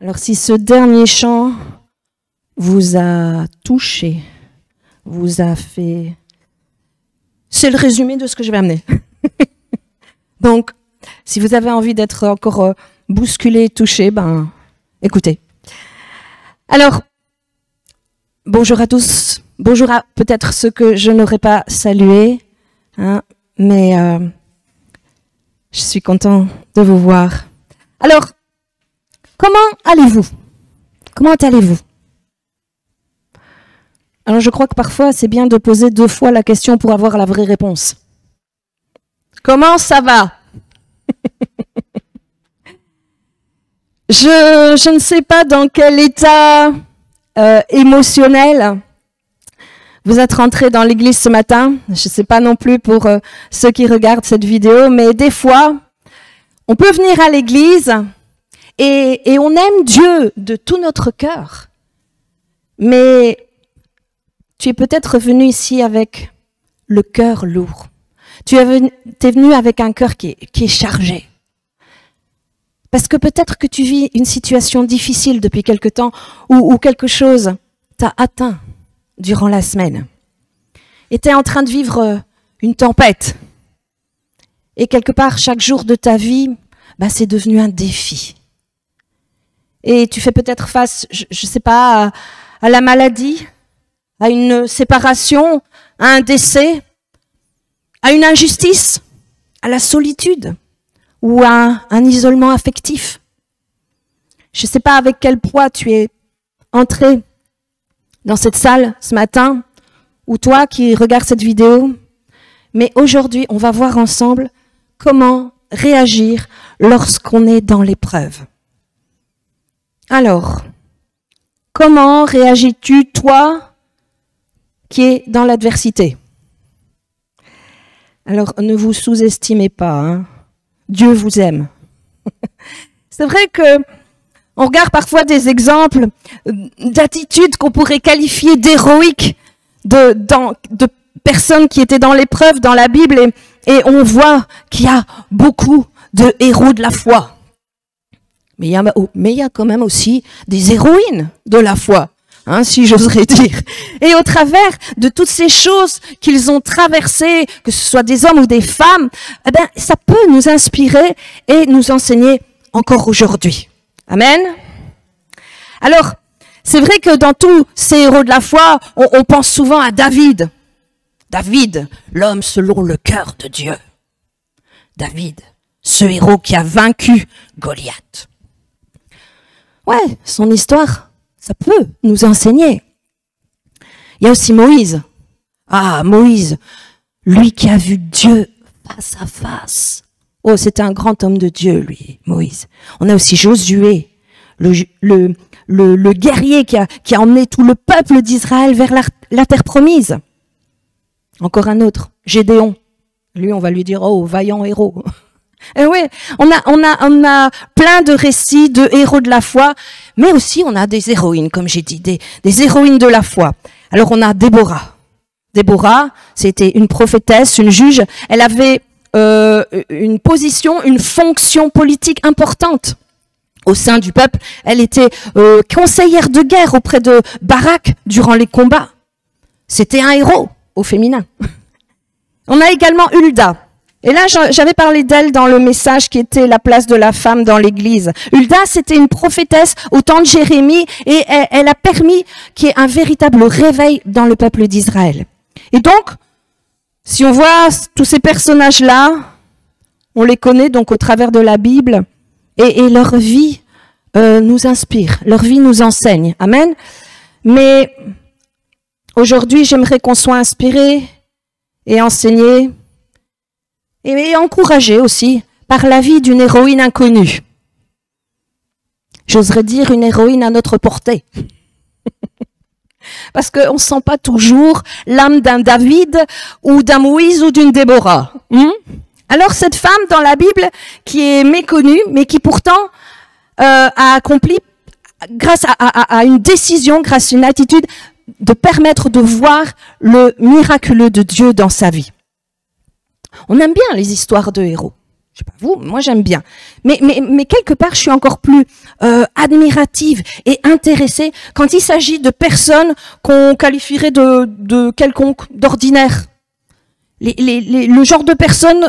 Alors si ce dernier chant vous a touché, vous a fait... C'est le résumé de ce que je vais amener. Donc, si vous avez envie d'être encore bousculé, touché, ben, écoutez. Alors, bonjour à tous. Bonjour à peut-être ceux que je n'aurais pas salués, hein, mais je suis content de vous voir. Alors, comment allez-vous? Comment allez-vous? Alors, je crois que parfois, c'est bien de poser 2 fois la question pour avoir la vraie réponse. Comment ça va? Je ne sais pas dans quel état émotionnel vous êtes rentrés dans l'église ce matin. Je ne sais pas non plus pour ceux qui regardent cette vidéo, mais des fois, on peut venir à l'église et on aime Dieu de tout notre cœur. Mais tu es peut-être venu ici avec le cœur lourd. Tu es venu avec un cœur qui est chargé. Parce que peut-être que tu vis une situation difficile depuis quelque temps ou quelque chose t'a atteint durant la semaine. Et tu es en train de vivre une tempête. Et quelque part, chaque jour de ta vie, c'est devenu un défi. Et tu fais peut-être face, je ne sais pas, à la maladie, à une séparation, à un décès, à une injustice, à la solitude ou à un isolement affectif. Je ne sais pas avec quel poids tu es entré dans cette salle ce matin, ou toi qui regardes cette vidéo, mais aujourd'hui, on va voir ensemble comment réagir lorsqu'on est dans l'épreuve. Alors, comment réagis-tu, toi, qui es dans l'adversité? Alors, ne vous sous-estimez pas, hein. Dieu vous aime. C'est vrai que on regarde parfois des exemples d'attitudes qu'on pourrait qualifier d'héroïques de personnes qui étaient dans l'épreuve dans la Bible et on voit qu'il y a beaucoup de héros de la foi. Mais il y a quand même aussi des héroïnes de la foi, hein, si j'oserais dire. Et au travers de toutes ces choses qu'ils ont traversées, que ce soit des hommes ou des femmes, ça peut nous inspirer et nous enseigner encore aujourd'hui. Amen. Alors, c'est vrai que dans tous ces héros de la foi, on pense souvent à David. David, l'homme selon le cœur de Dieu. David, ce héros qui a vaincu Goliath. Ouais, son histoire, ça peut nous enseigner. Il y a aussi Moïse. Ah, Moïse, lui qui a vu Dieu face à face. Oh, c'était un grand homme de Dieu, lui, Moïse. On a aussi Josué, le guerrier qui a emmené tout le peuple d'Israël vers la terre promise. Encore un autre, Gédéon. Lui, on va lui dire, oh, vaillant héros. Et oui, on a plein de récits de héros de la foi, mais aussi on a des héroïnes, comme j'ai dit, des héroïnes de la foi. Alors on a Déborah. Déborah, c'était une prophétesse, une juge. Elle avait une position, une fonction politique importante au sein du peuple. Elle était conseillère de guerre auprès de Barak durant les combats. C'était un héros au féminin. On a également Hulda. Et là, j'avais parlé d'elle dans le message qui était la place de la femme dans l'église. Hulda, c'était une prophétesse au temps de Jérémie et elle a permis qu'il y ait un véritable réveil dans le peuple d'Israël. Et donc, si on voit tous ces personnages-là, on les connaît donc au travers de la Bible et leur vie nous inspire, leur vie nous enseigne. Amen. Mais aujourd'hui, j'aimerais qu'on soit inspiré et enseigné et encouragé aussi par la vie d'une héroïne inconnue. J'oserais dire une héroïne à notre portée. Parce qu'on ne sent pas toujours l'âme d'un David ou d'un Moïse ou d'une Déborah. Alors cette femme dans la Bible qui est méconnue, mais qui pourtant a accompli, grâce à une décision, grâce à une attitude, de permettre de voir le miraculeux de Dieu dans sa vie. On aime bien les histoires de héros. Je sais pas vous, moi j'aime bien. Mais quelque part, je suis encore plus admirative et intéressée quand il s'agit de personnes qu'on qualifierait de quelconque, d'ordinaire. Le genre de personnes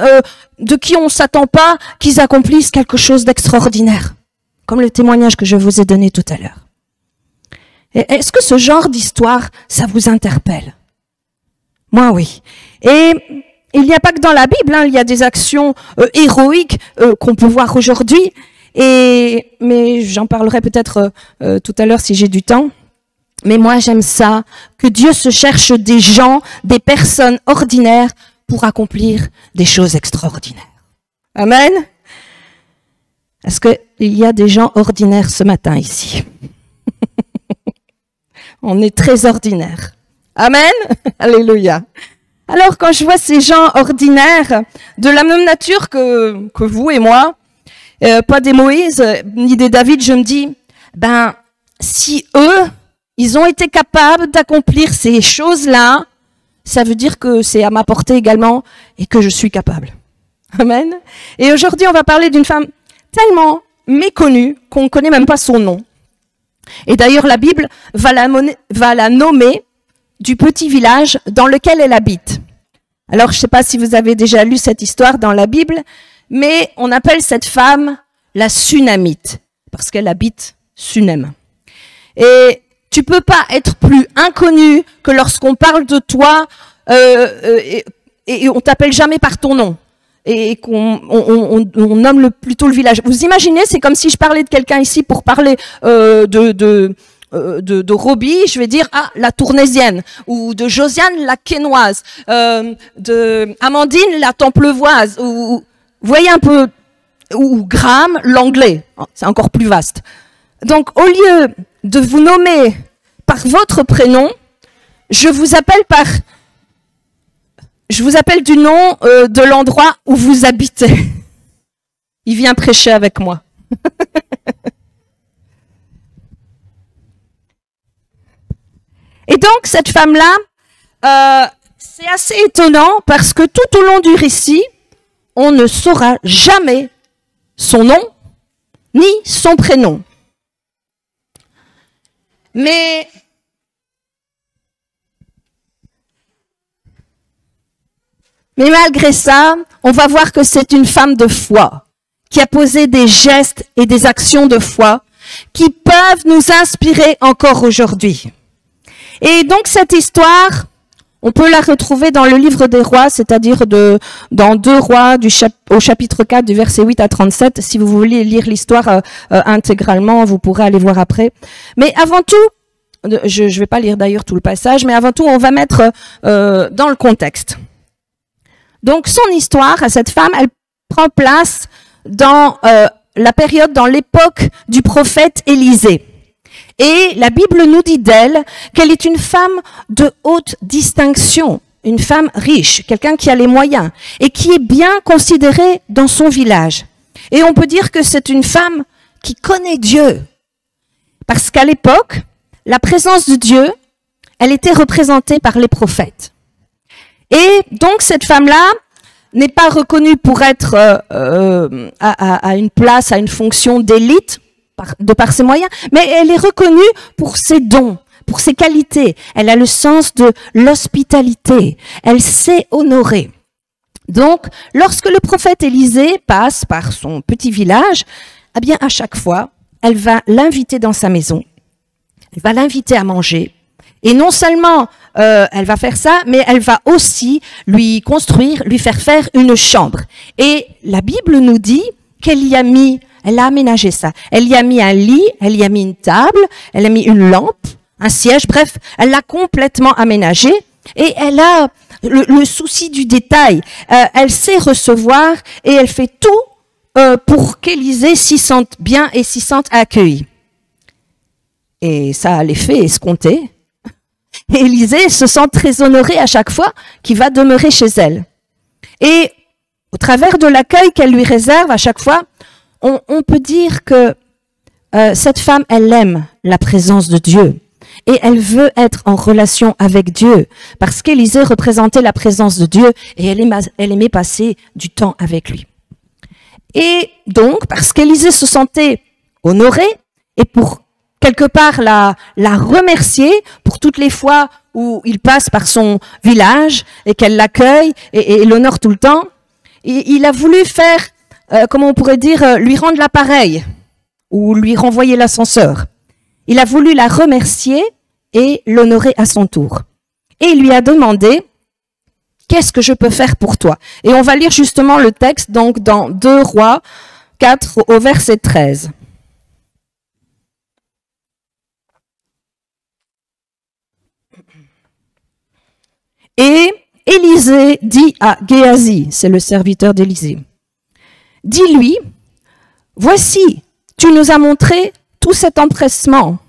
de qui on s'attend pas qu'ils accomplissent quelque chose d'extraordinaire. Comme le témoignage que je vous ai donné tout à l'heure. Est-ce que ce genre d'histoire, ça vous interpelle? Moi, oui. Et il n'y a pas que dans la Bible, hein, il y a des actions héroïques qu'on peut voir aujourd'hui. Mais j'en parlerai peut-être tout à l'heure si j'ai du temps. Mais moi, j'aime ça, que Dieu se cherche des gens, des personnes ordinaires pour accomplir des choses extraordinaires. Amen. Est-ce qu'il y a des gens ordinaires ce matin ici? On est très ordinaires. Amen. Alléluia. Alors, quand je vois ces gens ordinaires, de la même nature que vous et moi, pas des Moïse, ni des David, je me dis, si eux, ils ont été capables d'accomplir ces choses-là, ça veut dire que c'est à ma portée également et que je suis capable. Amen. Et aujourd'hui, on va parler d'une femme tellement méconnue qu'on ne connaît même pas son nom. Et d'ailleurs, la Bible va la nommer du petit village dans lequel elle habite. Alors, je ne sais pas si vous avez déjà lu cette histoire dans la Bible, mais on appelle cette femme la Sunamite, parce qu'elle habite Sunem. Et tu peux pas être plus inconnu que lorsqu'on parle de toi et on t'appelle jamais par ton nom et qu'on nomme plutôt le village. Vous imaginez, c'est comme si je parlais de quelqu'un ici pour parler de Roby, je vais dire la Tournaisienne, ou de Josiane la Quesnoise, de Amandine la Templevoise, ou vous voyez un peu, ou Graham l'Anglais, c'est encore plus vaste. Donc au lieu de vous nommer par votre prénom, je vous appelle du nom de l'endroit où vous habitez. Il vient prêcher avec moi. Et donc, cette femme-là, c'est assez étonnant parce que tout au long du récit, on ne saura jamais son nom ni son prénom. Mais malgré ça, on va voir que c'est une femme de foi qui a posé des gestes et des actions de foi qui peuvent nous inspirer encore aujourd'hui. Et donc cette histoire, on peut la retrouver dans le livre des rois, c'est-à-dire dans 2 rois au chapitre 4 du verset 8 à 37. Si vous voulez lire l'histoire intégralement, vous pourrez aller voir après. Mais avant tout, je ne vais pas lire d'ailleurs tout le passage, mais avant tout, on va mettre dans le contexte. Donc son histoire à cette femme, elle prend place dans la période, dans l'époque du prophète Élisée. Et la Bible nous dit d'elle qu'elle est une femme de haute distinction, une femme riche, quelqu'un qui a les moyens et qui est bien considérée dans son village. Et on peut dire que c'est une femme qui connaît Dieu. Parce qu'à l'époque, la présence de Dieu, elle était représentée par les prophètes. Et donc cette femme-là n'est pas reconnue pour être à une place, à une fonction d'élite, de par ses moyens, mais elle est reconnue pour ses dons, pour ses qualités. Elle a le sens de l'hospitalité. Elle sait honorer. Donc, lorsque le prophète Élisée passe par son petit village, eh bien, à chaque fois, elle va l'inviter dans sa maison. Elle va l'inviter à manger. Et non seulement elle va faire ça, mais elle va aussi lui faire faire une chambre. Et la Bible nous dit qu'elle y a mis, elle a aménagé ça. Elle y a mis un lit, elle y a mis une table, elle a mis une lampe, un siège, bref, elle l'a complètement aménagé. Et elle a le souci du détail. Elle sait recevoir et elle fait tout pour qu'Élisée s'y sente bien et s'y sente accueillie. Et ça a l'effet escompté. Et Élisée se sent très honorée à chaque fois qu'il va demeurer chez elle. Et au travers de l'accueil qu'elle lui réserve à chaque fois, on peut dire que cette femme, elle aime la présence de Dieu. Et elle veut être en relation avec Dieu. Parce qu'Élisée représentait la présence de Dieu et elle aimait passer du temps avec lui. Et donc, parce qu'Élisée se sentait honoré, et pour quelque part la remercier pour toutes les fois où il passe par son village et qu'elle l'accueille et l'honore tout le temps, et il a voulu faire, comment on pourrait dire, lui rendre l'appareil ou lui renvoyer l'ascenseur. Il a voulu la remercier et l'honorer à son tour. Et il lui a demandé, qu'est-ce que je peux faire pour toi? Et on va lire justement le texte donc dans 2 Rois 4 au verset 13. Et Élisée dit à Géasi, c'est le serviteur d'Élisée, dis-lui, voici, tu nous as montré tout cet empressement.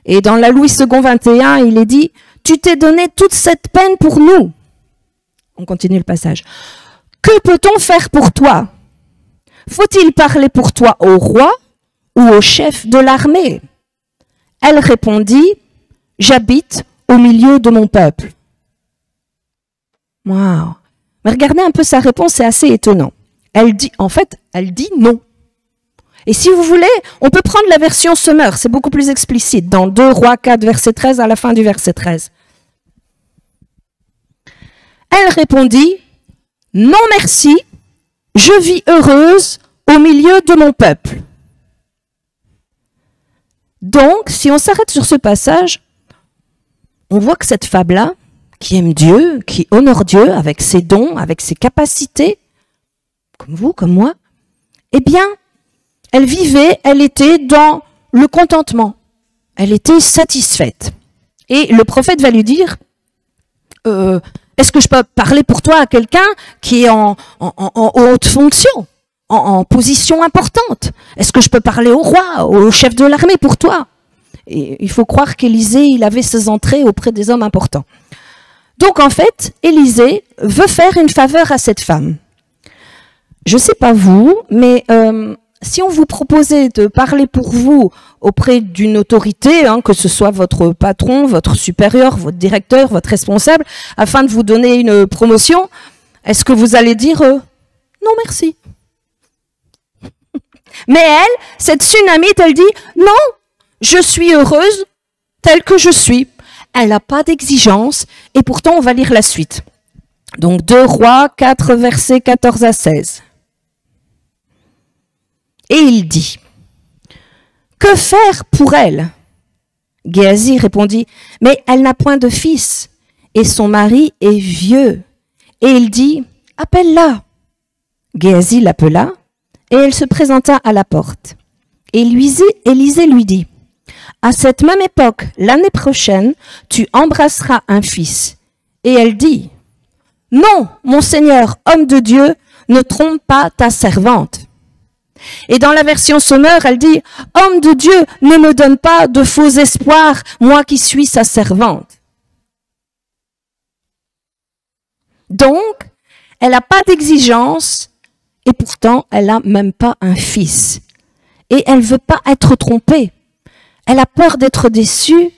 Et dans la Louis II 21, il est dit, tu t'es donné toute cette peine pour nous. On continue le passage. Que peut-on faire pour toi? Faut-il parler pour toi au roi ou au chef de l'armée? Elle répondit, j'habite au milieu de mon peuple. Waouh! Mais regardez un peu sa réponse, c'est assez étonnant. Elle dit non. Et si vous voulez, on peut prendre la version Semeur, c'est beaucoup plus explicite, dans 2 Rois 4, verset 13, à la fin du verset 13. Elle répondit, non merci, je vis heureuse au milieu de mon peuple. Donc, si on s'arrête sur ce passage, on voit que cette femme-là, qui aime Dieu, qui honore Dieu avec ses dons, avec ses capacités, comme vous, comme moi, eh bien, elle était dans le contentement. Elle était satisfaite. Et le prophète va lui dire, est-ce que je peux parler pour toi à quelqu'un qui est en haute fonction, en position importante? Est-ce que je peux parler au roi, au chef de l'armée pour toi? Et il faut croire qu'Élisée, il avait ses entrées auprès des hommes importants. Donc en fait, Élisée veut faire une faveur à cette femme. Je ne sais pas vous, mais si on vous proposait de parler pour vous auprès d'une autorité, que ce soit votre patron, votre supérieur, votre directeur, votre responsable, afin de vous donner une promotion, est-ce que vous allez dire non merci? Mais elle, cette Sunamite, elle dit non, je suis heureuse telle que je suis. Elle n'a pas d'exigence et pourtant on va lire la suite. Donc 2 Rois 4 versets 14 à 16. Et il dit, que faire pour elle? Géasi répondit, mais elle n'a point de fils, et son mari est vieux. Et il dit, appelle-la. Géasi l'appela, et elle se présenta à la porte. Et Élisée lui dit, à cette même époque, l'année prochaine, tu embrasseras un fils. Et elle dit, non, mon Seigneur, homme de Dieu, ne trompe pas ta servante. Et dans la version Semeur, elle dit, homme de Dieu, ne me donne pas de faux espoirs, moi qui suis sa servante. Donc, elle n'a pas d'exigence et pourtant, elle n'a même pas un fils. Et elle ne veut pas être trompée. Elle a peur d'être déçue,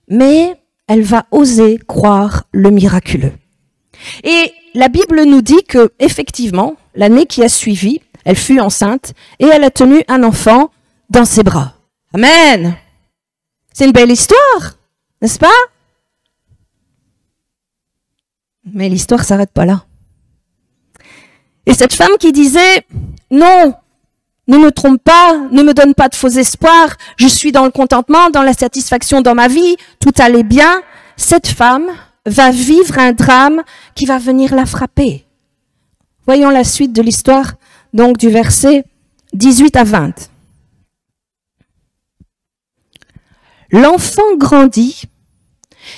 mais elle va oser croire le miraculeux. Et la Bible nous dit que, effectivement, l'année qui a suivi, elle fut enceinte et elle a tenu un enfant dans ses bras. Amen. C'est une belle histoire, n'est-ce pas? Mais l'histoire ne s'arrête pas là. Et cette femme qui disait, non, ne me trompe pas, ne me donne pas de faux espoirs, je suis dans le contentement, dans la satisfaction dans ma vie, tout allait bien. Cette femme va vivre un drame qui va venir la frapper. Voyons la suite de l'histoire, donc du verset 18 à 20. L'enfant grandit,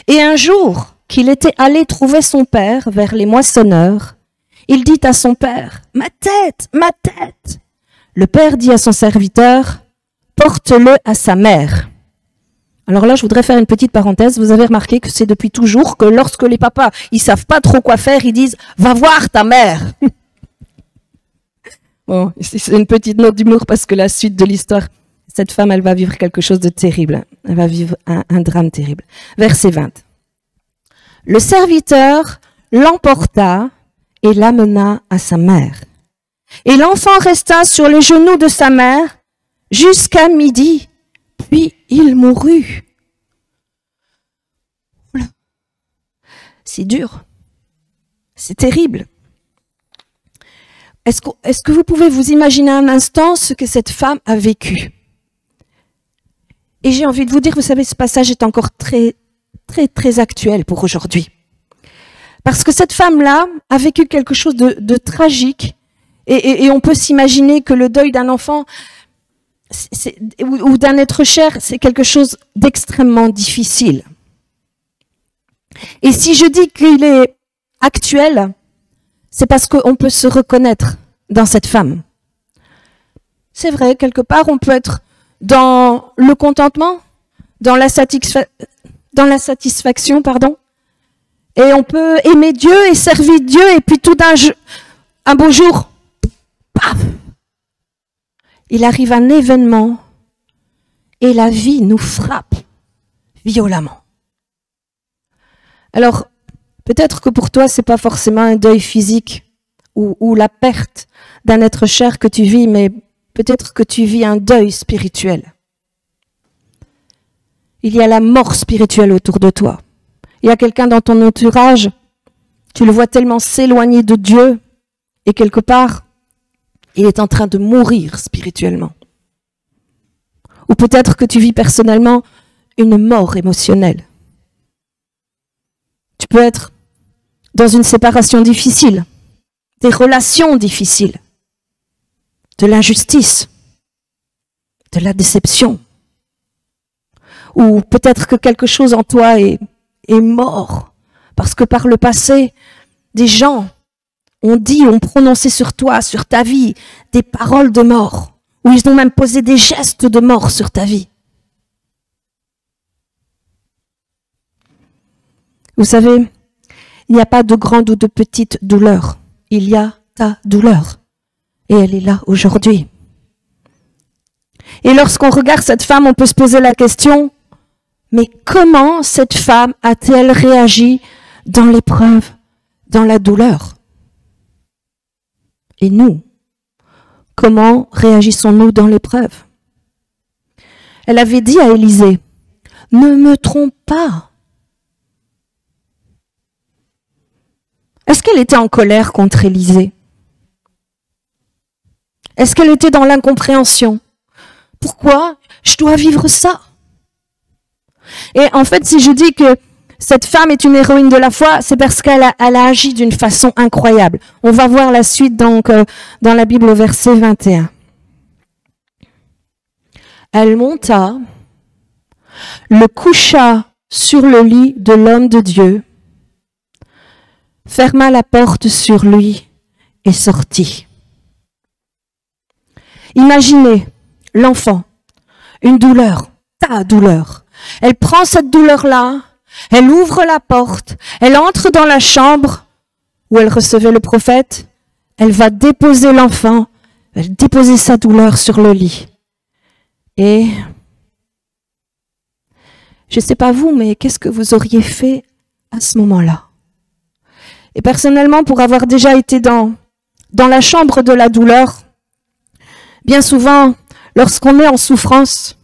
et un jour qu'il était allé trouver son père vers les moissonneurs, il dit à son père, « Ma tête, ma tête !» Le père dit à son serviteur, « Porte-le à sa mère. » Alors là, je voudrais faire une petite parenthèse. Vous avez remarqué que c'est depuis toujours que lorsque les papas, ils savent pas trop quoi faire, ils disent, « Va voir ta mère !» Bon, c'est une petite note d'humour parce que la suite de l'histoire, cette femme, elle va vivre quelque chose de terrible. Elle va vivre un drame terrible. Verset 20. Le serviteur l'emporta et l'amena à sa mère. Et l'enfant resta sur les genoux de sa mère jusqu'à midi, puis il mourut. C'est dur, c'est terrible. Est-ce que vous pouvez vous imaginer un instant ce que cette femme a vécu? Et j'ai envie de vous dire, vous savez, ce passage est encore très, très, très actuel pour aujourd'hui. Parce que cette femme-là a vécu quelque chose de tragique, et on peut s'imaginer que le deuil d'un enfant ou d'un être cher, c'est quelque chose d'extrêmement difficile. Et si je dis qu'il est actuel, c'est parce qu'on peut se reconnaître dans cette femme. C'est vrai, quelque part, on peut être dans le contentement, dans la satisfaction, et on peut aimer Dieu et servir Dieu, et puis tout un beau jour, paf, il arrive un événement, et la vie nous frappe violemment. Alors, peut-être que pour toi, c'est pas forcément un deuil physique ou la perte d'un être cher que tu vis, mais peut-être que tu vis un deuil spirituel. Il y a la mort spirituelle autour de toi. Il y a quelqu'un dans ton entourage, tu le vois tellement s'éloigner de Dieu, et quelque part, il est en train de mourir spirituellement. Ou peut-être que tu vis personnellement une mort émotionnelle. Tu peux être dans une séparation difficile, des relations difficiles, de l'injustice, de la déception. Ou peut-être que quelque chose en toi est mort, parce que par le passé, des gens ont prononcé sur toi, sur ta vie, des paroles de mort, ou ils ont même posé des gestes de mort sur ta vie. Vous savez, il n'y a pas de grande ou de petite douleur. Il y a ta douleur. Et elle est là aujourd'hui. Et lorsqu'on regarde cette femme, on peut se poser la question, mais comment cette femme a-t-elle réagi dans l'épreuve, dans la douleur? Et nous, comment réagissons-nous dans l'épreuve? Elle avait dit à Élisée, « Ne me trompe pas. » Est-ce qu'elle était en colère contre Élisée? Est-ce qu'elle était dans l'incompréhension? Pourquoi je dois vivre ça? Et en fait, si je dis que cette femme est une héroïne de la foi, c'est parce qu'elle a agi d'une façon incroyable. On va voir la suite donc dans la Bible au verset 21. Elle monta, le coucha sur le lit de l'homme de Dieu, ferma la porte sur lui et sortit. Imaginez l'enfant, une douleur, ta douleur. Elle prend cette douleur-là, elle ouvre la porte, elle entre dans la chambre où elle recevait le prophète, elle va déposer l'enfant, elle déposer sa douleur sur le lit. Et je ne sais pas vous, mais qu'est-ce que vous auriez fait à ce moment-là? Et personnellement, pour avoir déjà été dans la chambre de la douleur, bien souvent, lorsqu'on est en souffrance,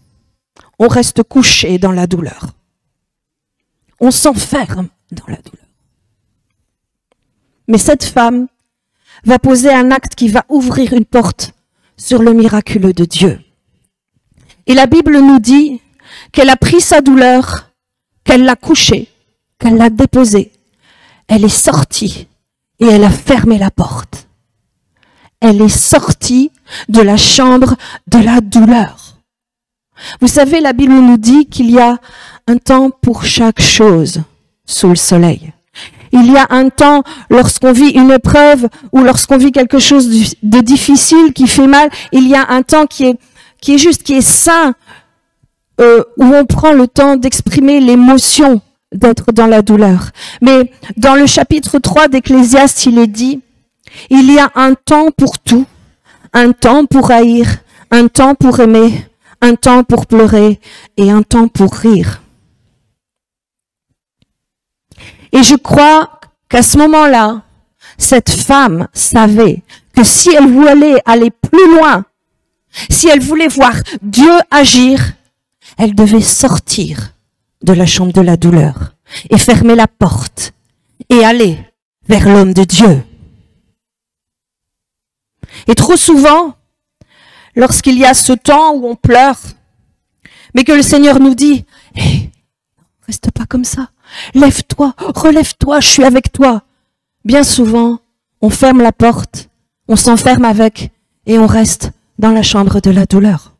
on reste couché dans la douleur. On s'enferme dans la douleur. Mais cette femme va poser un acte qui va ouvrir une porte sur le miraculeux de Dieu. Et la Bible nous dit qu'elle a pris sa douleur, qu'elle l'a couchée, qu'elle l'a déposée. Elle est sortie et elle a fermé la porte. Elle est sortie de la chambre de la douleur. Vous savez, la Bible nous dit qu'il y a un temps pour chaque chose sous le soleil. Il y a un temps lorsqu'on vit une épreuve ou lorsqu'on vit quelque chose de difficile, qui fait mal. Il y a un temps qui est juste, qui est sain, où on prend le temps d'exprimer l'émotion d'être dans la douleur. Mais dans le chapitre 3 d'Ecclésiaste, il est dit, il y a un temps pour tout, un temps pour haïr, un temps pour aimer, un temps pour pleurer et un temps pour rire. Et je crois qu'à ce moment-là, cette femme savait que si elle voulait aller plus loin, si elle voulait voir Dieu agir, elle devait sortir de la chambre de la douleur et fermer la porte et aller vers l'homme de Dieu. Et trop souvent, lorsqu'il y a ce temps où on pleure, mais que le Seigneur nous dit, hey, reste pas comme ça, lève-toi, relève-toi, je suis avec toi. Bien souvent, on ferme la porte, on s'enferme avec et on reste dans la chambre de la douleur.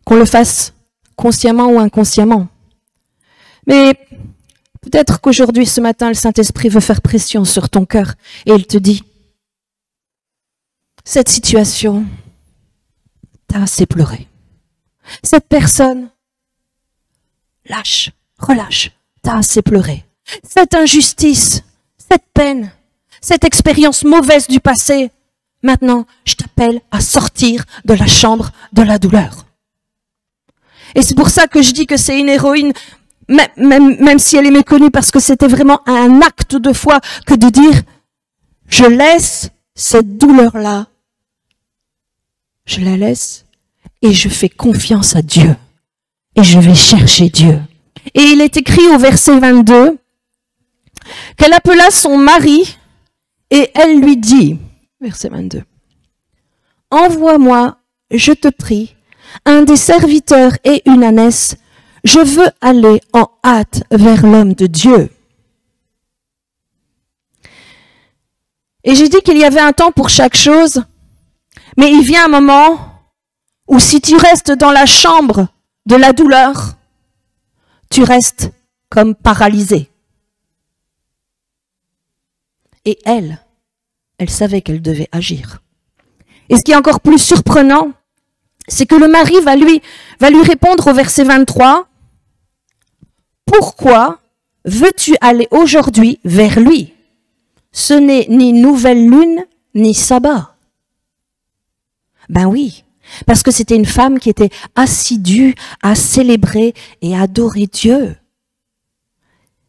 Qu'on le fasse consciemment ou inconsciemment. Mais peut-être qu'aujourd'hui, ce matin, le Saint-Esprit veut faire pression sur ton cœur et il te dit, cette situation, t'as assez pleuré. Cette personne, lâche, relâche, t'as assez pleuré. Cette injustice, cette peine, cette expérience mauvaise du passé, maintenant, je t'appelle à sortir de la chambre de la douleur. Et c'est pour ça que je dis que c'est une héroïne, même si elle est méconnue, parce que c'était vraiment un acte de foi que de dire, je laisse cette douleur-là, je la laisse et je fais confiance à Dieu. Et je vais chercher Dieu. Et il est écrit au verset 22 qu'elle appela son mari et elle lui dit, verset 22, « Envoie-moi, je te prie, un des serviteurs et une ânesse, je veux aller en hâte vers l'homme de Dieu. » Et j'ai dit qu'il y avait un temps pour chaque chose, mais il vient un moment où si tu restes dans la chambre de la douleur, tu restes comme paralysé. Et elle savait qu'elle devait agir. Et ce qui est encore plus surprenant, c'est que le mari va lui répondre au verset 23, « Pourquoi veux-tu aller aujourd'hui vers lui? Ce n'est ni nouvelle lune, ni sabbat. » Ben oui, parce que c'était une femme qui était assidue à célébrer et adorer Dieu.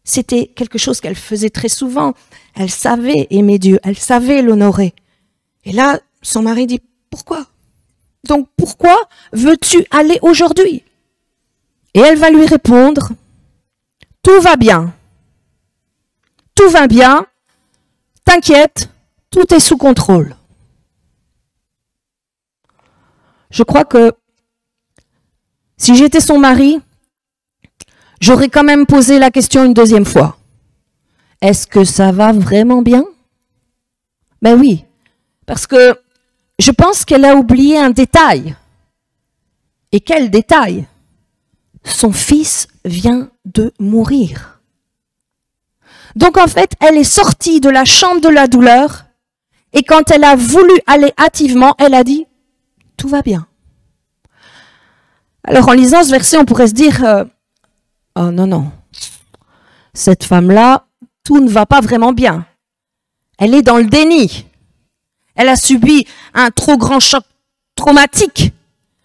C'était quelque chose qu'elle faisait très souvent. Elle savait aimer Dieu, elle savait l'honorer. Et là, son mari dit, pourquoi? Donc pourquoi veux-tu aller aujourd'hui? Et elle va lui répondre, tout va bien. Tout va bien. T'inquiète, tout est sous contrôle. Je crois que si j'étais son mari, j'aurais quand même posé la question une deuxième fois. Est-ce que ça va vraiment bien? Ben oui, parce que je pense qu'elle a oublié un détail. Et quel détail? Son fils vient de mourir. Donc en fait, elle est sortie de la chambre de la douleur et quand elle a voulu aller hâtivement, elle a dit « tout va bien ». Alors en lisant ce verset, on pourrait se dire « oh non, non, cette femme-là, tout ne va pas vraiment bien. Elle est dans le déni. Elle a subi un trop grand choc traumatique.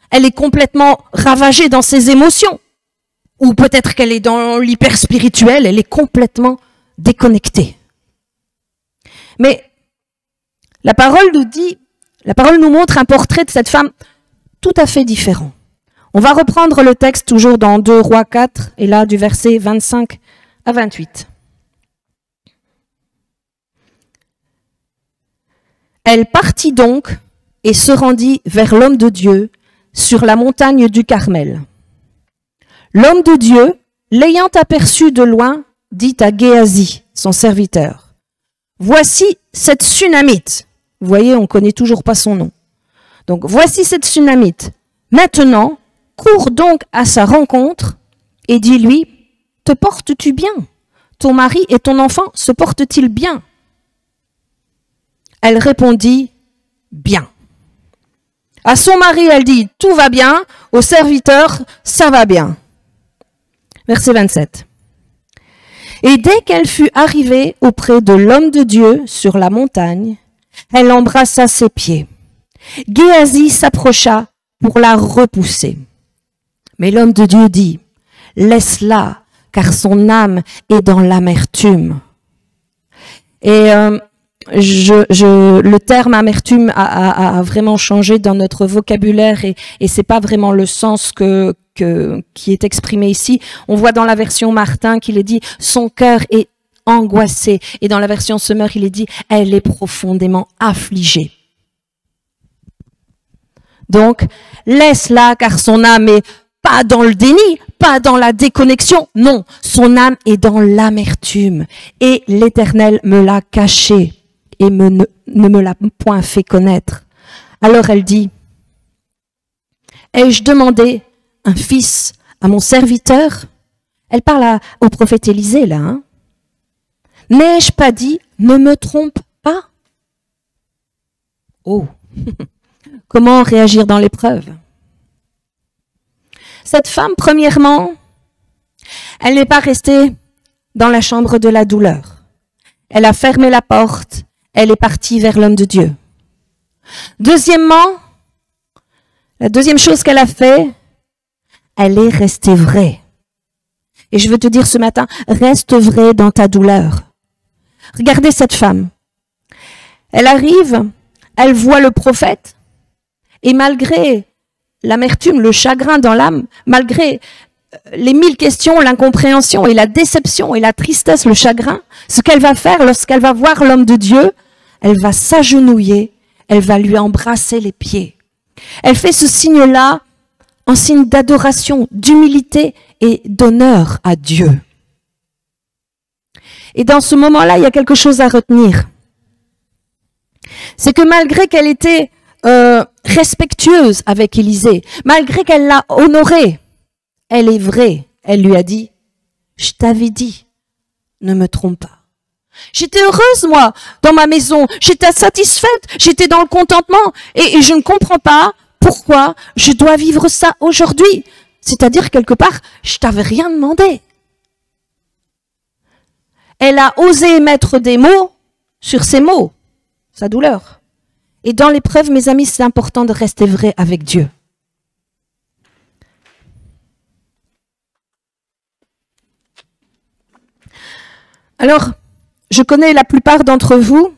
Elle est complètement ravagée dans ses émotions. Ou peut-être qu'elle est dans l'hyper-spirituel, elle est complètement déconnectée. » Mais la parole nous montre un portrait de cette femme tout à fait différent. On va reprendre le texte toujours dans 2 Rois 4, et là du verset 25 à 28. Elle partit donc et se rendit vers l'homme de Dieu sur la montagne du Carmel. L'homme de Dieu, l'ayant aperçu de loin, dit à Géasi, son serviteur, « Voici cette Sunamite. » Vous voyez, on ne connaît toujours pas son nom. Donc, voici cette Sunamite. Maintenant, cours donc à sa rencontre et dis-lui, « Te portes-tu bien? Ton mari et ton enfant se portent-ils bien? » Elle répondit, « Bien. » À son mari, elle dit, « Tout va bien. » Au serviteur, « Ça va bien. » Verset 27. Et dès qu'elle fut arrivée auprès de l'homme de Dieu sur la montagne, elle embrassa ses pieds. Géasi s'approcha pour la repousser. Mais l'homme de Dieu dit, « Laisse-la, car son âme est dans l'amertume. » Et le terme amertume a vraiment changé dans notre vocabulaire et c'est pas vraiment le sens qui est exprimé ici. On voit dans la version Martin qu'il est dit son cœur est angoissé et dans la version Semeur il est dit elle est profondément affligée. Donc laisse-la car son âme est pas dans le déni, pas dans la déconnexion, non, son âme est dans l'amertume et l'Éternel me l'a caché et ne me l'a point fait connaître. Alors elle dit, ai-je demandé un fils à mon serviteur? Elle parle au prophète Élisée là. Hein? N'ai-je pas dit, ne me trompe pas? Oh, comment réagir dans l'épreuve? Cette femme, premièrement, elle n'est pas restée dans la chambre de la douleur. Elle a fermé la porte, elle est partie vers l'homme de Dieu. Deuxièmement, la deuxième chose qu'elle a fait, elle est restée vraie. Et je veux te dire ce matin, reste vrai dans ta douleur. Regardez cette femme. Elle arrive, elle voit le prophète, et malgré l'amertume, le chagrin dans l'âme, malgré les 1000 questions, l'incompréhension et la déception et la tristesse, le chagrin, ce qu'elle va faire lorsqu'elle va voir l'homme de Dieu, elle va s'agenouiller, elle va lui embrasser les pieds. Elle fait ce signe-là en signe d'adoration, d'humilité et d'honneur à Dieu. Et dans ce moment-là, il y a quelque chose à retenir. C'est que malgré qu'elle était respectueuse avec Élisée, malgré qu'elle l'a honoré, elle est vraie. Elle lui a dit, je t'avais dit, ne me trompe pas. J'étais heureuse, moi, dans ma maison. J'étais satisfaite, j'étais dans le contentement. Et je ne comprends pas pourquoi je dois vivre ça aujourd'hui. C'est-à-dire, quelque part, je t'avais rien demandé. Elle a osé mettre des mots sur ses mots, sa douleur. Et dans l'épreuve, mes amis, c'est important de rester vrai avec Dieu. Alors, je connais la plupart d'entre vous,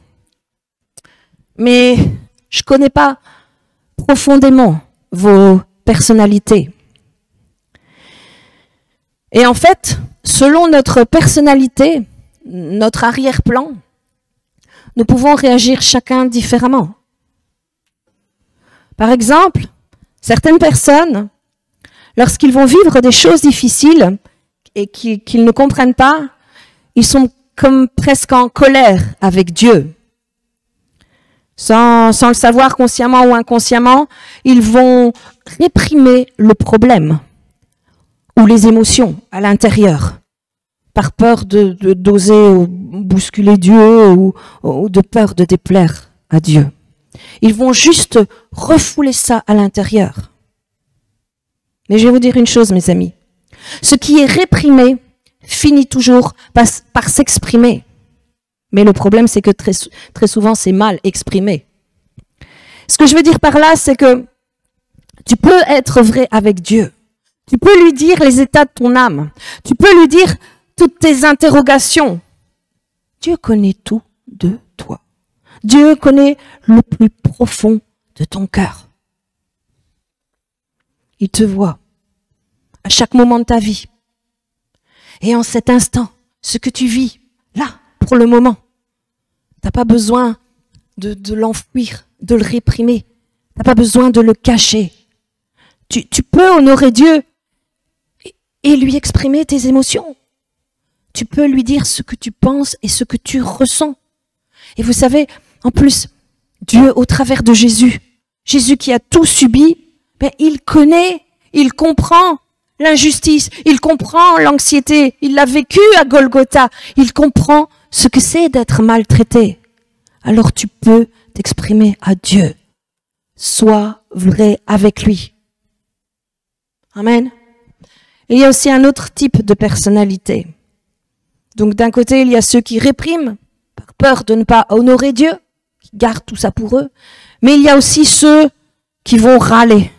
mais je ne connais pas profondément vos personnalités. Et en fait, selon notre personnalité, notre arrière-plan, nous pouvons réagir chacun différemment. Par exemple, certaines personnes, lorsqu'ils vont vivre des choses difficiles et qu'ils ne comprennent pas, ils sont comme presque en colère avec Dieu. Sans le savoir consciemment ou inconsciemment, ils vont réprimer le problème ou les émotions à l'intérieur, par peur d'oser bousculer Dieu ou de peur de déplaire à Dieu. Ils vont juste refouler ça à l'intérieur. Mais je vais vous dire une chose, mes amis. Ce qui est réprimé finit toujours par s'exprimer. Mais le problème, c'est que très souvent, c'est mal exprimé. Ce que je veux dire par là, c'est que tu peux être vrai avec Dieu. Tu peux lui dire les états de ton âme. Tu peux lui dire toutes tes interrogations. Dieu connaît tout de toi. Dieu connaît le plus profond de ton cœur. Il te voit à chaque moment de ta vie. Et en cet instant, ce que tu vis, là, pour le moment, tu n'as pas besoin de l'enfouir, de le réprimer. Tu n'as pas besoin de le cacher. Tu peux honorer Dieu et lui exprimer tes émotions. Tu peux lui dire ce que tu penses et ce que tu ressens. Et vous savez, en plus, Dieu, au travers de Jésus, Jésus qui a tout subi, ben, il connaît, il comprend l'injustice, il comprend l'anxiété, il l'a vécu à Golgotha, il comprend ce que c'est d'être maltraité. Alors tu peux t'exprimer à Dieu. Sois vrai avec lui. Amen. Il y a aussi un autre type de personnalité. Donc d'un côté, il y a ceux qui répriment, par peur de ne pas honorer Dieu, qui gardent tout ça pour eux. Mais il y a aussi ceux qui vont râler.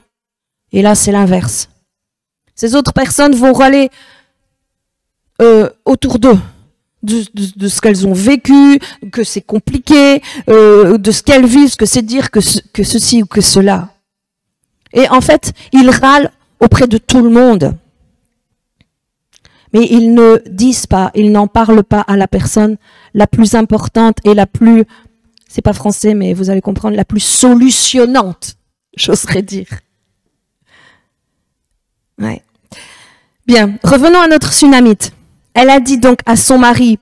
Et là, c'est l'inverse. Ces autres personnes vont râler autour d'eux, de ce qu'elles ont vécu, que c'est compliqué, de ce qu'elles vivent, que c'est dire que ceci ou que cela. Et en fait, ils râlent auprès de tout le monde. Mais ils ne disent pas, ils n'en parlent pas à la personne la plus importante et la plus, c'est pas français, mais vous allez comprendre, la plus solutionnante, j'oserais dire. Ouais. Bien, revenons à notre Sunamite. Elle a dit donc à son mari,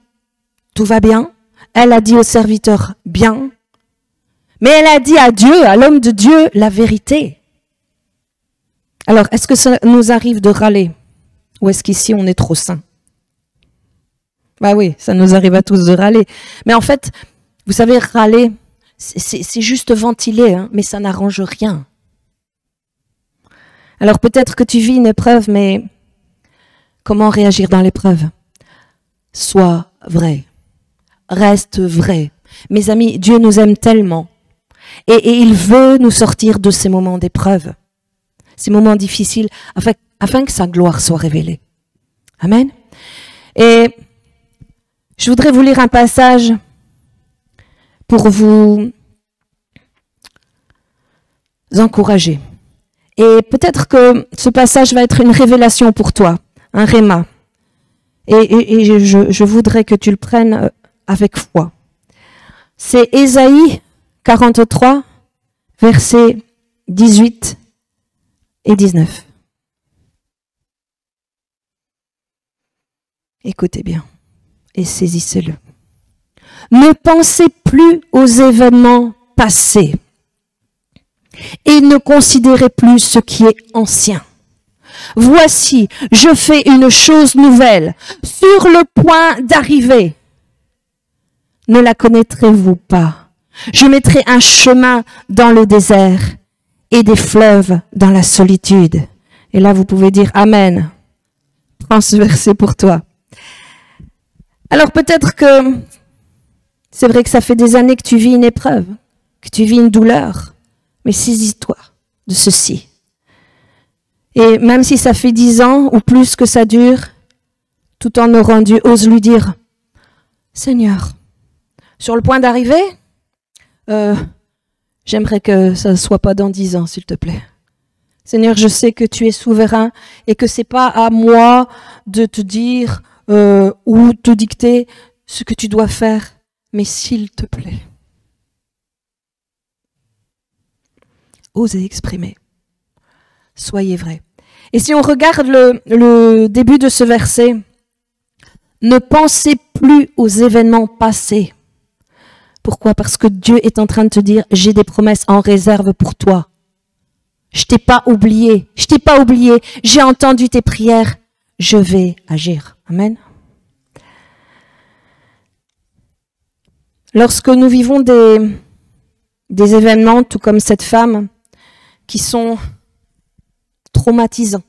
tout va bien. Elle a dit au serviteur, bien. Mais elle a dit à Dieu, à l'homme de Dieu, la vérité. Alors, est-ce que ça nous arrive de râler? Ou est-ce qu'ici, on est trop saint? Bah oui, ça nous arrive à tous de râler. Mais en fait, vous savez, râler, c'est juste ventiler, hein, mais ça n'arrange rien. Alors peut-être que tu vis une épreuve, mais comment réagir dans l'épreuve? Sois vrai. Reste vrai. Mes amis, Dieu nous aime tellement. Et il veut nous sortir de ces moments d'épreuve, ces moments difficiles, afin que sa gloire soit révélée. Amen. Et je voudrais vous lire un passage pour vous encourager. Et peut-être que ce passage va être une révélation pour toi, un réma. Et je voudrais que tu le prennes avec foi. C'est Ésaïe 43, versets 18 et 19. Écoutez bien et saisissez-le. Ne pensez plus aux événements passés et ne considérez plus ce qui est ancien. Voici, je fais une chose nouvelle, sur le point d'arriver. Ne la connaîtrez-vous pas? Je mettrai un chemin dans le désert et des fleuves dans la solitude. Et là, vous pouvez dire Amen. Prends ce verset pour toi. Alors peut-être que c'est vrai que ça fait des années que tu vis une épreuve, que tu vis une douleur, mais saisis-toi de ceci. Et même si ça fait 10 ans ou plus que ça dure, tout en aurant Dieu, ose lui dire, Seigneur, sur le point d'arriver, j'aimerais que ça ne soit pas dans 10 ans, s'il te plaît. Seigneur, je sais que tu es souverain et que c'est pas à moi de te dire ou te dicter ce que tu dois faire, mais s'il te plaît. Osez exprimer. Soyez vrai. Et si on regarde le début de ce verset, ne pensez plus aux événements passés. Pourquoi? Parce que Dieu est en train de te dire, j'ai des promesses en réserve pour toi. Je t'ai pas oublié. Je t'ai pas oublié. J'ai entendu tes prières. Je vais agir. Amen. Lorsque nous vivons des événements, tout comme cette femme, qui sont traumatisants,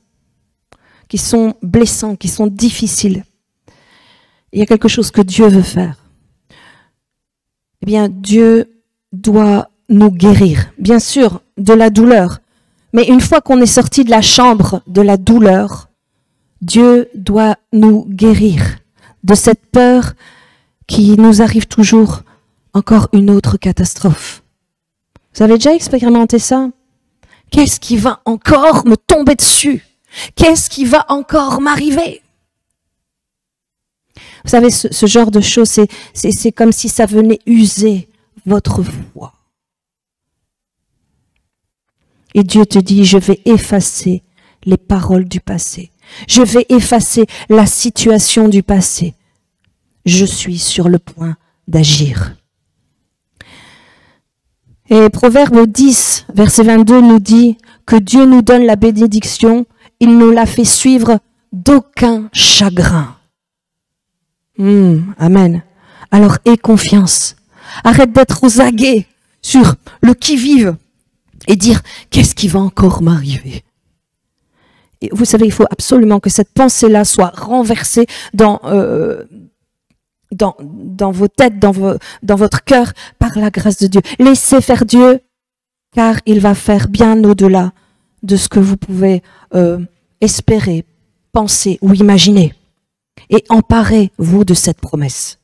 qui sont blessants, qui sont difficiles, il y a quelque chose que Dieu veut faire. Eh bien, Dieu doit nous guérir, bien sûr, de la douleur. Mais une fois qu'on est sorti de la chambre de la douleur, Dieu doit nous guérir de cette peur qui nous arrive toujours, encore une autre catastrophe. Vous avez déjà expérimenté ça? Qu'est-ce qui va encore me tomber dessus? Qu'est-ce qui va encore m'arriver? Vous savez, ce genre de choses, c'est comme si ça venait user votre foi. Et Dieu te dit, je vais effacer les paroles du passé. Je vais effacer la situation du passé. Je suis sur le point d'agir. Et Proverbe 10, verset 22 nous dit que Dieu nous donne la bénédiction, il nous la fait suivre d'aucun chagrin. Amen. Alors aie confiance. Arrête d'être aux aguets sur le qui-vive et dire qu'est-ce qui va encore m'arriver. Et vous savez, il faut absolument que cette pensée-là soit renversée dans vos têtes, dans votre cœur, par la grâce de Dieu. Laissez faire Dieu, car il va faire bien au-delà de ce que vous pouvez espérer, penser ou imaginer. et emparez-vous de cette promesse.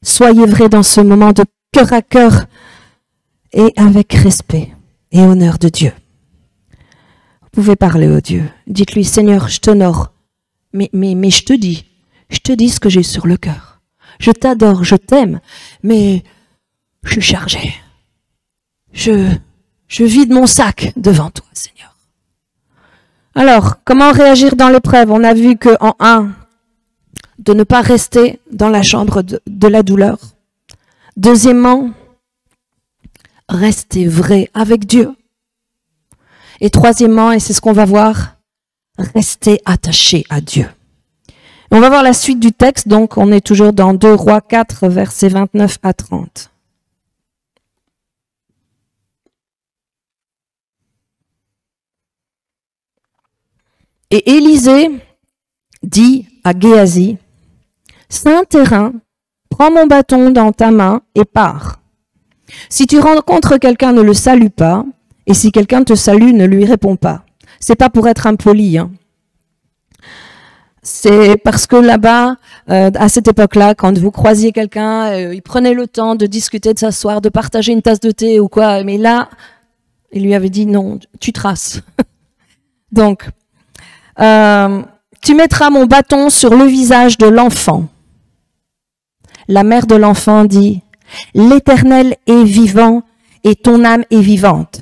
Soyez vrais dans ce moment de cœur à cœur et avec respect et honneur de Dieu. Vous pouvez parler au Dieu. Dites-lui, Seigneur, je t'honore, mais je te dis ce que j'ai sur le cœur. Je t'adore, je t'aime, mais je suis chargé. Je vide mon sac devant toi, Seigneur. Alors, comment réagir dans l'épreuve? On a vu que en 1, de ne pas rester dans la chambre de la douleur. Deuxièmement, rester vrai avec Dieu. Et troisièmement, et c'est ce qu'on va voir, rester attaché à Dieu. On va voir la suite du texte, donc on est toujours dans 2 Rois 4, versets 29 à 30. Et Élisée dit à Géasi, « C'est un terrain, prends mon bâton dans ta main et pars. Si tu rencontres quelqu'un, ne le salue pas, et si quelqu'un te salue, ne lui réponds pas. » C'est pas pour être impoli, hein. C'est parce que là-bas, à cette époque-là, quand vous croisiez quelqu'un, il prenait le temps de discuter, de s'asseoir, de partager une tasse de thé ou quoi. Mais là, il lui avait dit non, tu traces. Donc, tu mettras mon bâton sur le visage de l'enfant. La mère de l'enfant dit, l'Éternel est vivant et ton âme est vivante.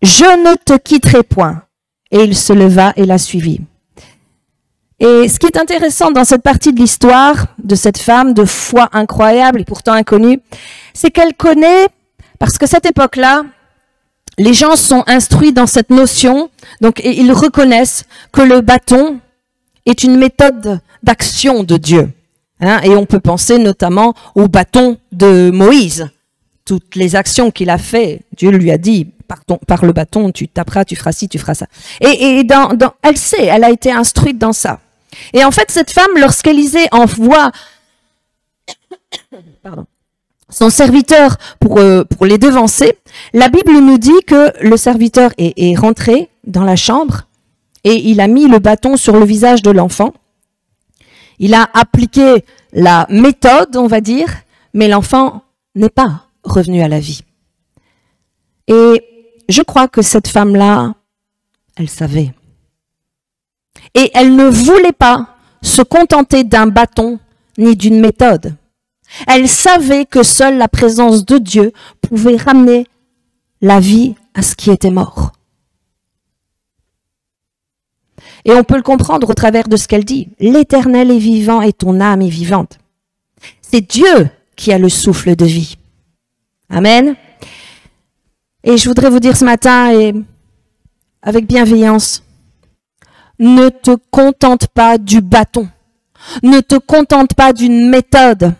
Je ne te quitterai point. Et il se leva et la suivit. Et ce qui est intéressant dans cette partie de l'histoire de cette femme de foi incroyable et pourtant inconnue, c'est qu'elle connaît, parce que cette époque-là, les gens sont instruits dans cette notion, donc et ils reconnaissent que le bâton est une méthode d'action de Dieu. Hein, et on peut penser notamment au bâton de Moïse. Toutes les actions qu'il a fait, Dieu lui a dit, par le bâton, tu taperas, tu feras ci, tu feras ça. Et elle sait, elle a été instruite dans ça. Et en fait, cette femme, lorsqu'Élisée envoie son serviteur pour les devancer, la Bible nous dit que le serviteur est rentré dans la chambre et il a mis le bâton sur le visage de l'enfant. Il a appliqué la méthode, on va dire, mais l'enfant n'est pas revenu à la vie. Et je crois que cette femme-là, elle savait. Et elle ne voulait pas se contenter d'un bâton ni d'une méthode. Elle savait que seule la présence de Dieu pouvait ramener la vie à ce qui était mort. Et on peut le comprendre au travers de ce qu'elle dit. L'Éternel est vivant et ton âme est vivante. C'est Dieu qui a le souffle de vie. Amen. Et je voudrais vous dire ce matin, et avec bienveillance, ne te contente pas du bâton. Ne te contente pas d'une méthode.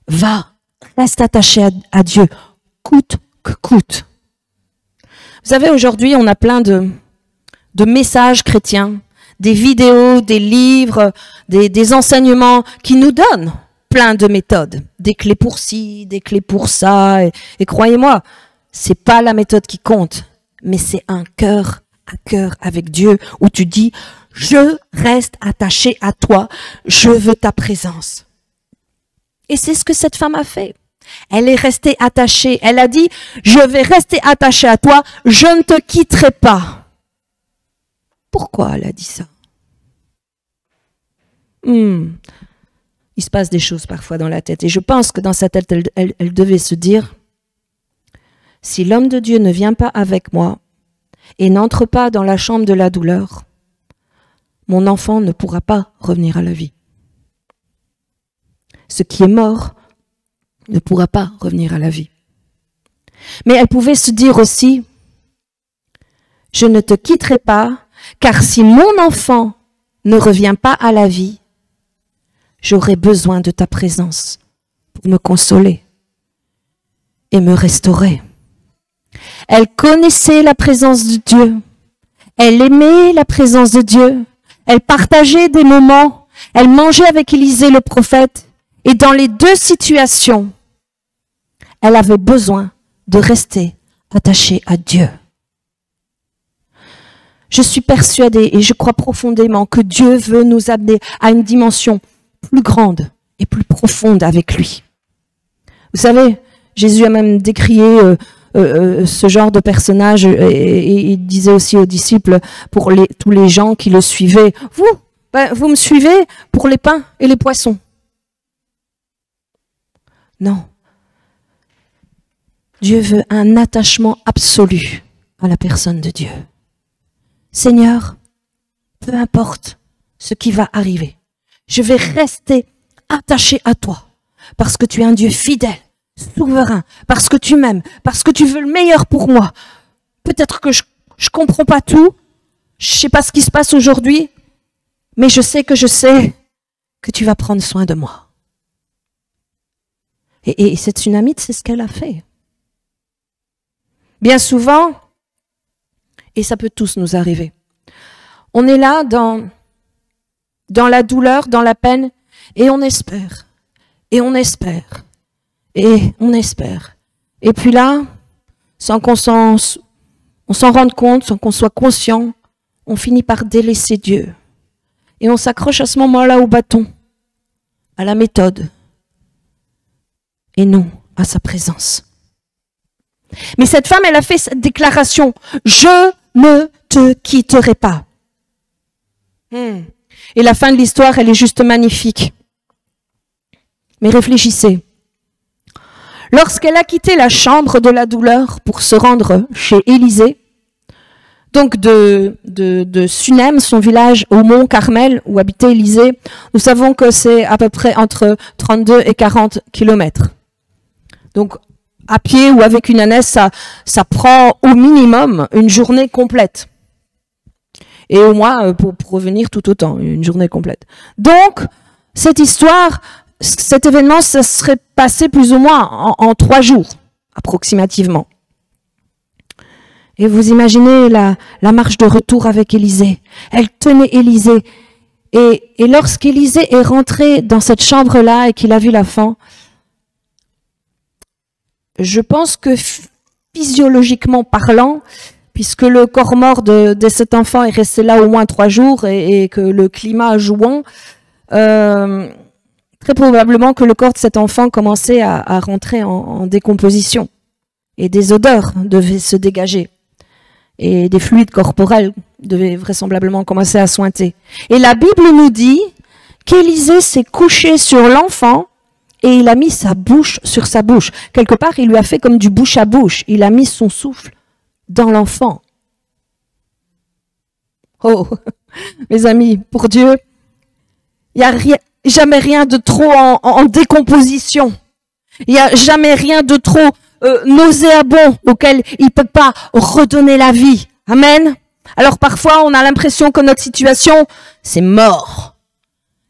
Va, reste attaché à Dieu, coûte que coûte. Vous savez, aujourd'hui, on a plein de messages chrétiens, des vidéos, des livres, des enseignements qui nous donnent plein de méthodes, des clés pour ci, des clés pour ça. Et croyez-moi, c'est pas la méthode qui compte, mais c'est un cœur à cœur avec Dieu où tu dis, je reste attaché à toi, je veux ta présence. Et c'est ce que cette femme a fait. Elle est restée attachée. Elle a dit, je vais rester attachée à toi, je ne te quitterai pas. Pourquoi elle a dit ça? Il se passe des choses parfois dans la tête. Et je pense que dans sa tête, elle devait se dire, si l'homme de Dieu ne vient pas avec moi et n'entre pas dans la chambre de la douleur, mon enfant ne pourra pas revenir à la vie. Ce qui est mort ne pourra pas revenir à la vie. Mais elle pouvait se dire aussi, je ne te quitterai pas, car si mon enfant ne revient pas à la vie, j'aurai besoin de ta présence pour me consoler et me restaurer. Elle connaissait la présence de Dieu. Elle aimait la présence de Dieu. Elle partageait des moments. Elle mangeait avec Élisée le prophète. Et dans les deux situations, elle avait besoin de rester attachée à Dieu. Je suis persuadée et je crois profondément que Dieu veut nous amener à une dimension plus grande et plus profonde avec lui. Vous savez, Jésus a même décrié ce genre de personnage et il disait aussi aux disciples, pour tous les gens qui le suivaient, vous me suivez pour les pains et les poissons. Non. Dieu veut un attachement absolu à la personne de Dieu. Seigneur, peu importe ce qui va arriver, je vais rester attaché à toi parce que tu es un Dieu fidèle, souverain, parce que tu m'aimes, parce que tu veux le meilleur pour moi. Peut-être que je comprends pas tout, je sais pas ce qui se passe aujourd'hui, mais je sais que tu vas prendre soin de moi. Et cette Tsunamite, c'est ce qu'elle a fait. Bien souvent, et ça peut tous nous arriver, on est là dans la douleur, dans la peine, et on espère, et on espère, et on espère. Et puis là, sans qu'on s'en rende compte, sans qu'on soit conscient, on finit par délaisser Dieu. Et on s'accroche à ce moment-là au bâton, à la méthode, et non à sa présence. Mais cette femme, elle a fait cette déclaration, « Je ne te quitterai pas ». Et la fin de l'histoire, elle est juste magnifique. Mais réfléchissez. Lorsqu'elle a quitté la chambre de la douleur pour se rendre chez Élisée, donc de Sunem, son village au mont Carmel où habitait Élisée, nous savons que c'est à peu près entre 32 et 40 kilomètres. Donc, à pied ou avec une ânesse, ça prend au minimum une journée complète. Et au moins, pour revenir tout autant, une journée complète. Donc, cette histoire, cet événement, ça serait passé plus ou moins en 3 jours, approximativement. Et vous imaginez la marche de retour avec Élisée. Elle tenait Élisée. Et lorsqu'Élisée est rentré dans cette chambre-là et qu'il a vu l'enfant, je pense que physiologiquement parlant, puisque le corps mort de cet enfant est resté là au moins 3 jours et que le climat jouant, très probablement que le corps de cet enfant commençait à rentrer en décomposition. Et des odeurs devaient se dégager. Et des fluides corporels devaient vraisemblablement commencer à suinter. Et la Bible nous dit qu'Élisée s'est couché sur l'enfant et il a mis sa bouche sur sa bouche. Quelque part, il lui a fait comme du bouche à bouche. Il a mis son souffle dans l'enfant. Oh, mes amis, pour Dieu, il n'y a jamais rien de trop en décomposition. Il n'y a jamais rien de trop nauséabond auquel il ne peut pas redonner la vie. Amen. Alors parfois, on a l'impression que notre situation, c'est mort.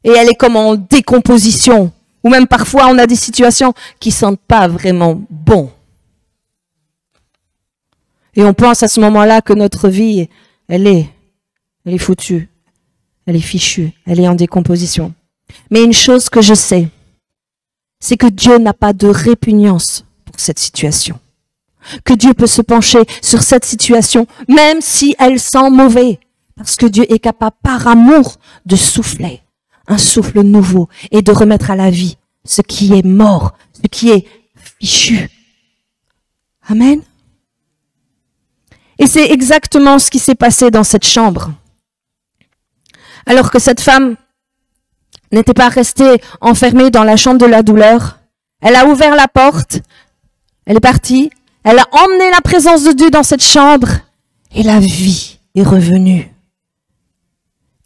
Et elle est comme en décomposition. Ou même parfois, on a des situations qui sentent pas vraiment bon. Et on pense à ce moment-là que notre vie, elle est foutue, elle est fichue, elle est en décomposition. Mais une chose que je sais, c'est que Dieu n'a pas de répugnance pour cette situation. Que Dieu peut se pencher sur cette situation, même si elle sent mauvais. Parce que Dieu est capable, par amour, de souffler un souffle nouveau et de remettre à la vie ce qui est mort, ce qui est fichu. Amen. Et c'est exactement ce qui s'est passé dans cette chambre. Alors que cette femme n'était pas restée enfermée dans la chambre de la douleur, elle a ouvert la porte, elle est partie, elle a emmené la présence de Dieu dans cette chambre et la vie est revenue.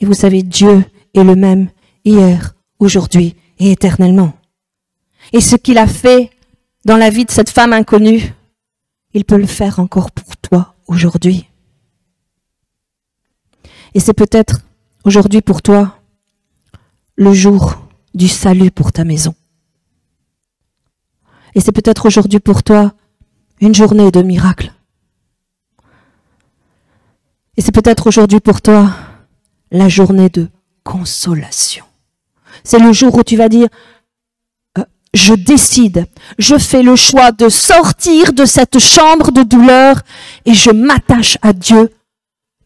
Et vous savez, Dieu est le même hier, aujourd'hui et éternellement. Et ce qu'il a fait dans la vie de cette femme inconnue, il peut le faire encore pour toi aujourd'hui. Et c'est peut-être aujourd'hui pour toi le jour du salut pour ta maison. Et c'est peut-être aujourd'hui pour toi une journée de miracle. Et c'est peut-être aujourd'hui pour toi la journée de consolation. C'est le jour où tu vas dire, je décide, je fais le choix de sortir de cette chambre de douleur et je m'attache à Dieu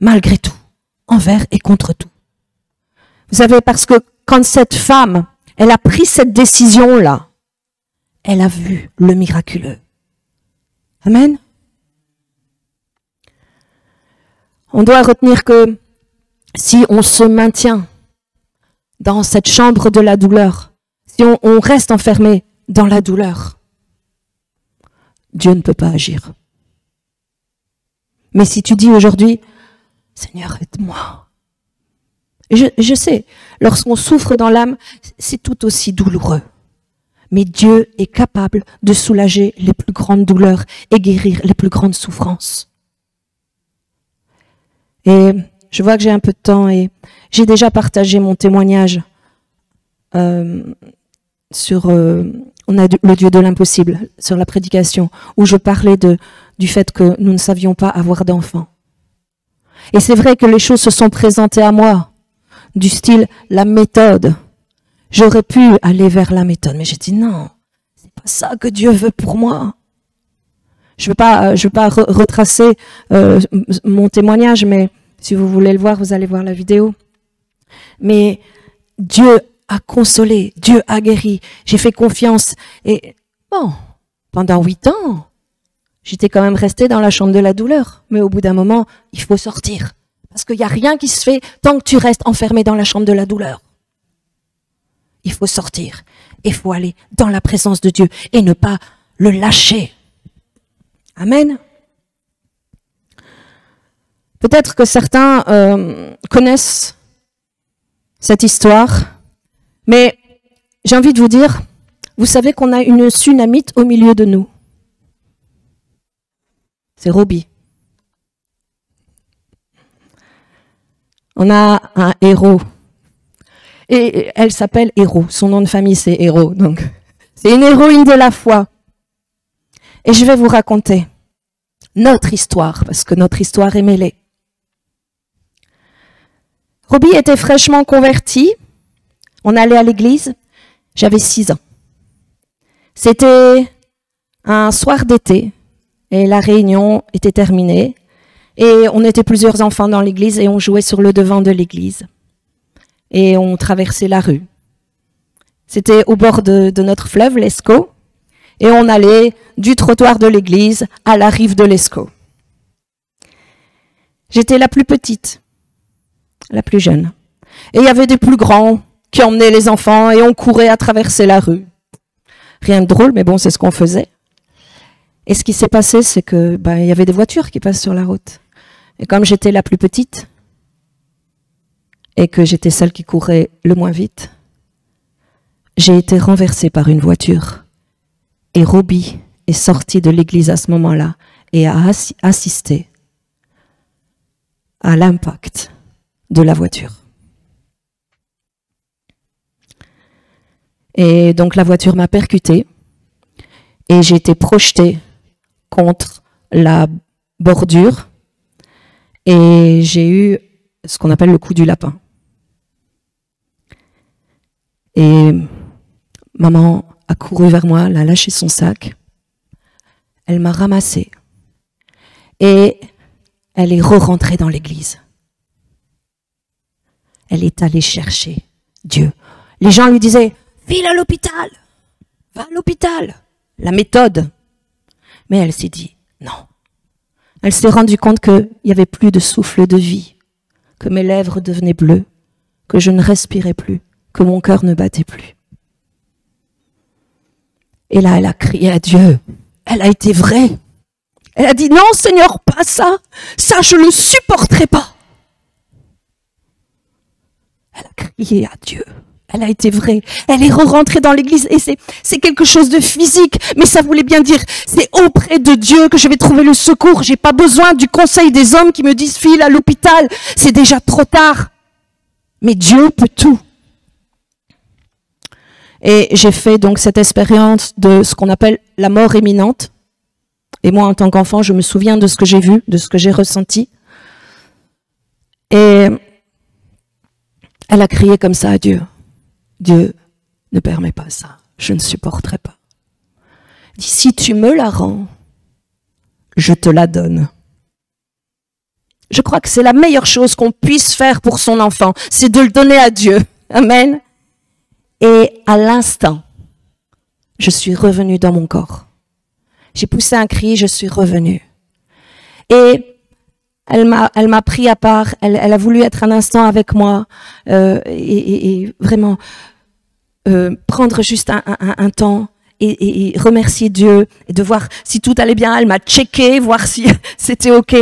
malgré tout. envers et contre tout. Vous savez, parce que quand cette femme, elle a pris cette décision-là, elle a vu le miraculeux. Amen. On doit retenir que si on se maintient dans cette chambre de la douleur, si on reste enfermé dans la douleur, Dieu ne peut pas agir. Mais si tu dis aujourd'hui, Seigneur, aide-moi. Je sais, lorsqu'on souffre dans l'âme, c'est tout aussi douloureux. Mais Dieu est capable de soulager les plus grandes douleurs et guérir les plus grandes souffrances. Et je vois que j'ai un peu de temps et j'ai déjà partagé mon témoignage sur on a le Dieu de l'impossible, sur la prédication, où je parlais du fait que nous ne savions pas avoir d'enfants. Et c'est vrai que les choses se sont présentées à moi, du style la méthode. J'aurais pu aller vers la méthode, mais j'ai dit non, c'est pas ça que Dieu veut pour moi. Je veux pas retracer mon témoignage, mais si vous voulez le voir, vous allez voir la vidéo. Mais Dieu a consolé, Dieu a guéri, j'ai fait confiance. Et bon, pendant 8 ans, j'étais quand même restée dans la chambre de la douleur. Mais au bout d'un moment, il faut sortir. Parce qu'il n'y a rien qui se fait tant que tu restes enfermé dans la chambre de la douleur. Il faut sortir. Il faut aller dans la présence de Dieu et ne pas le lâcher. Amen. Peut-être que certains connaissent cette histoire, mais j'ai envie de vous dire, vous savez qu'on a une Sunamite au milieu de nous. C'est Roby. On a un héros. Et elle s'appelle Héros. Son nom de famille, c'est Héros. Donc, c'est une héroïne de la foi. Et je vais vous raconter notre histoire, parce que notre histoire est mêlée. Roby était fraîchement convertie. On allait à l'église. J'avais 6 ans. C'était un soir d'été et la réunion était terminée. Et on était plusieurs enfants dans l'église et on jouait sur le devant de l'église. Et on traversait la rue. C'était au bord de notre fleuve, l'Escaut. Et on allait du trottoir de l'église à la rive de l'Escaut. J'étais la plus petite, la plus jeune. Et il y avait des plus grands qui emmenaient les enfants et on courait à traverser la rue. Rien de drôle, mais bon, c'est ce qu'on faisait. Et ce qui s'est passé, c'est que il y avait des voitures qui passent sur la route. Et comme j'étais la plus petite, et que j'étais celle qui courait le moins vite, j'ai été renversée par une voiture. Et Roby est sortie de l'église à ce moment-là et a assisté à l'impact de la voiture. Et donc la voiture m'a percutée et j'ai été projetée contre la bordure et j'ai eu ce qu'on appelle le coup du lapin. Et maman a couru vers moi, elle a lâché son sac, elle m'a ramassée et elle est re-rentrée dans l'église. Elle est allée chercher Dieu. Les gens lui disaient « File à l'hôpital, va à l'hôpital », la méthode. Mais elle s'est dit « Non ». Elle s'est rendue compte qu'il n'y avait plus de souffle de vie, que mes lèvres devenaient bleues, que je ne respirais plus, que mon cœur ne battait plus. Et là, elle a crié à Dieu. Elle a été vraie. Elle a dit, non, Seigneur, pas ça. Ça, je ne le supporterai pas. Elle a crié à Dieu. Elle a été vraie. Elle est re-rentrée dans l'église et c'est quelque chose de physique. Mais ça voulait bien dire, c'est auprès de Dieu que je vais trouver le secours. J'ai pas besoin du conseil des hommes qui me disent, file à l'hôpital. C'est déjà trop tard. Mais Dieu peut tout. Et j'ai fait donc cette expérience de ce qu'on appelle la mort imminente. Et moi, en tant qu'enfant, je me souviens de ce que j'ai vu, de ce que j'ai ressenti. Et elle a crié comme ça à Dieu. Dieu ne permet pas ça. Je ne supporterai pas. Il dit, si tu me la rends, je te la donne. Je crois que c'est la meilleure chose qu'on puisse faire pour son enfant, c'est de le donner à Dieu. Amen. Et à l'instant, je suis revenue dans mon corps. J'ai poussé un cri, je suis revenue. Et elle m'a pris à part, elle a voulu être un instant avec moi et vraiment prendre juste un temps et remercier Dieu et de voir si tout allait bien. Elle m'a checké, voir si c'était OK.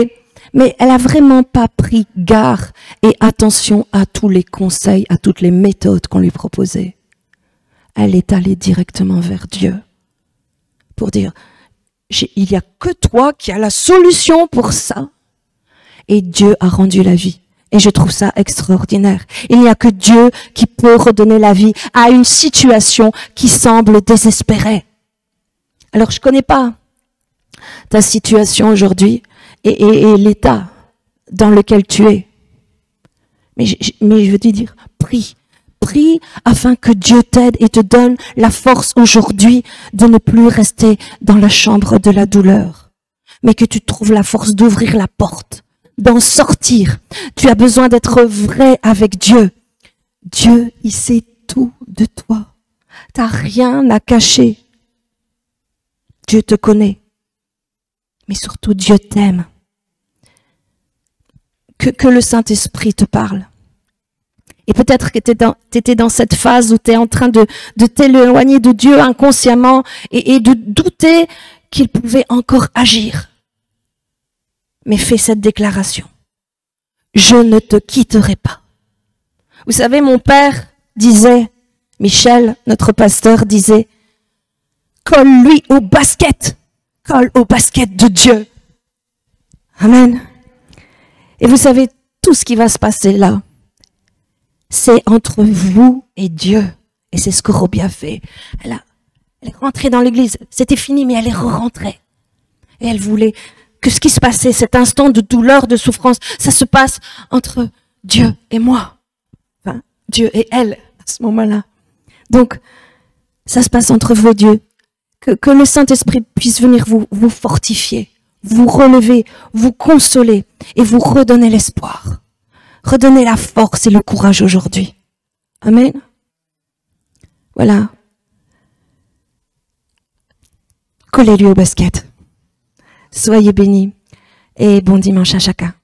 Mais elle a vraiment pas pris garde et attention à tous les conseils, à toutes les méthodes qu'on lui proposait. Elle est allée directement vers Dieu pour dire, il n'y a que toi qui as la solution pour ça. Et Dieu a rendu la vie. Et je trouve ça extraordinaire. Il n'y a que Dieu qui peut redonner la vie à une situation qui semble désespérée. Alors je connais pas ta situation aujourd'hui et l'état dans lequel tu es. Mais je veux te dire, prie. Prie afin que Dieu t'aide et te donne la force aujourd'hui de ne plus rester dans la chambre de la douleur, mais que tu trouves la force d'ouvrir la porte, d'en sortir. Tu as besoin d'être vrai avec Dieu. Dieu, il sait tout de toi. T'as rien à cacher. Dieu te connaît. Mais surtout, Dieu t'aime. Que le Saint-Esprit te parle. Et peut-être que tu étais dans cette phase où tu es en train de t'éloigner de Dieu inconsciemment et de douter qu'il pouvait encore agir. Mais fais cette déclaration. Je ne te quitterai pas. Vous savez, mon père disait, Michel, notre pasteur, disait, colle-lui au basket. Colle au basket de Dieu. Amen. Et vous savez, tout ce qui va se passer là, c'est entre vous et Dieu. Et c'est ce que Robbie a fait. Elle est rentrée dans l'église. C'était fini, mais elle est rentrée. Et elle voulait que ce qui se passait, cet instant de douleur, de souffrance, ça se passe entre Dieu et moi. Enfin, Dieu et elle, à ce moment-là. Donc, ça se passe entre vous et Dieu. Que le Saint-Esprit puisse venir vous fortifier, vous relever, vous consoler et vous redonner l'espoir. Redonner la force et le courage aujourd'hui. Amen. Voilà. Collez-lui au basket. Soyez bénis et bon dimanche à chacun.